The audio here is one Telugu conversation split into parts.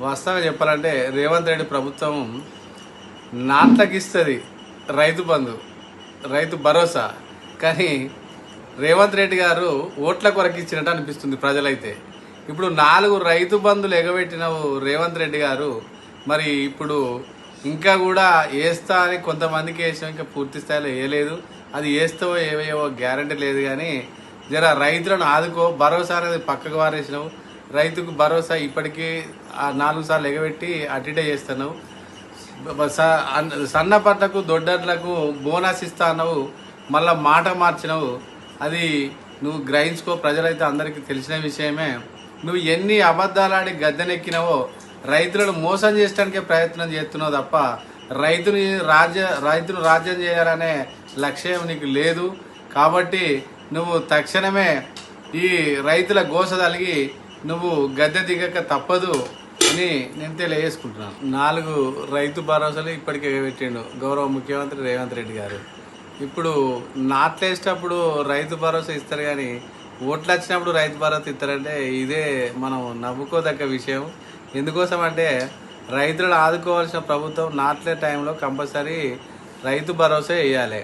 వాస్తవంగా చెప్పాలంటే రేవంత్ రెడ్డి ప్రభుత్వం నాట్లకిస్తుంది రైతు బంధు, రైతు భరోసా. కానీ రేవంత్ రెడ్డి గారు ఓట్ల కొరకు ఇచ్చినట్టు అనిపిస్తుంది ప్రజలైతే. ఇప్పుడు 4 రైతు బంధులు ఎగబెట్టినవు రేవంత్ రెడ్డి గారు. మరి ఇప్పుడు ఇంకా కూడా వేస్తా అని కొంతమందికి వేసాం, ఇంకా పూర్తి స్థాయిలో వేయలేదు. అది వేస్తావో ఏవేవో గ్యారంటీ లేదు. కానీ జర రైతులను ఆదుకో, భరోసా అనేది పక్కకు వారేసినావు. రైతుకు భరోసా ఇప్పటికీ 4 సార్లు ఎగబెట్టి అటిటే చేస్తున్నావు. సన్న పంటకు దొడ్డట్లకు బోనస్ ఇస్తా అన్నావు, మళ్ళా మాట మార్చినావు. అది నువ్వు గ్రహించుకో. ప్రజలైతే అందరికీ తెలిసిన విషయమే. నువ్వు ఎన్ని అబద్ధాలాడి గద్దెనెక్కినావో రైతులను మోసం చేయడానికే ప్రయత్నం చేస్తున్నావు తప్ప రైతును రాజ్యం చేయాలనే లక్ష్యం నీకు లేదు. కాబట్టి నువ్వు తక్షణమే ఈ రైతుల గోస తలిగి నువ్వు గద్దె దిగక తప్పదు అని నేను తెలియజేసుకుంటున్నాను. 4 రైతు భరోసాలు ఇప్పటికే పెట్టిండు గౌరవ ముఖ్యమంత్రి రేవంత్ రెడ్డి గారు. ఇప్పుడు నాట్లేసేటప్పుడు రైతు భరోసా ఇస్తారు, కానీ ఓట్లు వచ్చినప్పుడు రైతు భరోసా ఇస్తారంటే ఇదే మనం నవ్వుకోదగ్గ విషయం. ఎందుకోసం అంటే రైతులను ఆదుకోవాల్సిన ప్రభుత్వం నాట్లే టైంలో కంపల్సరీ రైతు భరోసా వేయాలి.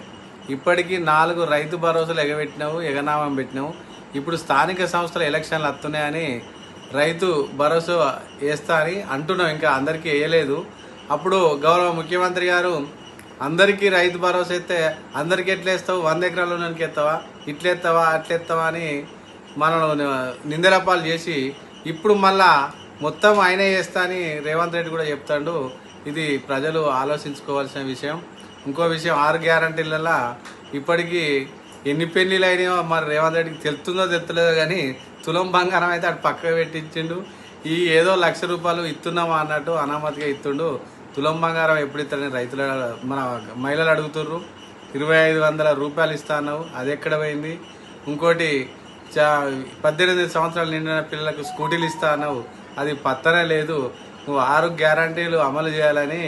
ఇప్పటికీ 4 రైతు భరోసాలు ఎగబెట్టినావు, ఎగనామం పెట్టినావు. ఇప్పుడు స్థానిక సంస్థల ఎలక్షన్లు వస్తున్నాయని రైతు భరోసా వేస్తా అని అంటున్నావు, ఇంకా అందరికీ వేయలేదు. అప్పుడు గౌరవ ముఖ్యమంత్రి గారు అందరికీ రైతు భరోసా ఇస్తే అందరికీ ఎట్లా వేస్తావు, 100 ఎకరాల లోనికి ఎత్తావా, ఇట్లెత్తావా అట్లెత్తావా అని మనల్ని నిందలపాలు చేసి ఇప్పుడు మళ్ళా మొత్తం ఆయనే చేస్తా అని రేవంత్ రెడ్డి కూడా చెప్తాడు. ఇది ప్రజలు ఆలోచించుకోవాల్సిన విషయం. ఇంకో విషయం, 6 గ్యారంటీలలో ఇప్పటికీ ఎన్ని పెళ్లిలు అయినాయో మరి రేవంత్ రెడ్డికి తెలుస్తుందో తెలుస్తలేదో, కానీ తులం బంగారం అయితే అటు పక్కకు పెట్టించిండు. ఈ ఏదో ₹1,00,000 ఇస్తున్నామా అన్నట్టు అనామతిగా ఇస్తుండు. తులం బంగారం ఎప్పుడు ఇస్తాడని రైతుల మన మహిళలు అడుగుతుర్రు. ₹2,500 ఇస్తా అన్నావు, అది ఎక్కడ పోయింది? ఇంకోటి 18 సంవత్సరాలు నిండిన పిల్లలకు స్కూటీలు ఇస్తా అన్నావు, అది పత్తనే లేదు. నువ్వు 6 గ్యారంటీలు అమలు చేయాలని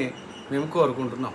మేము కోరుకుంటున్నాం.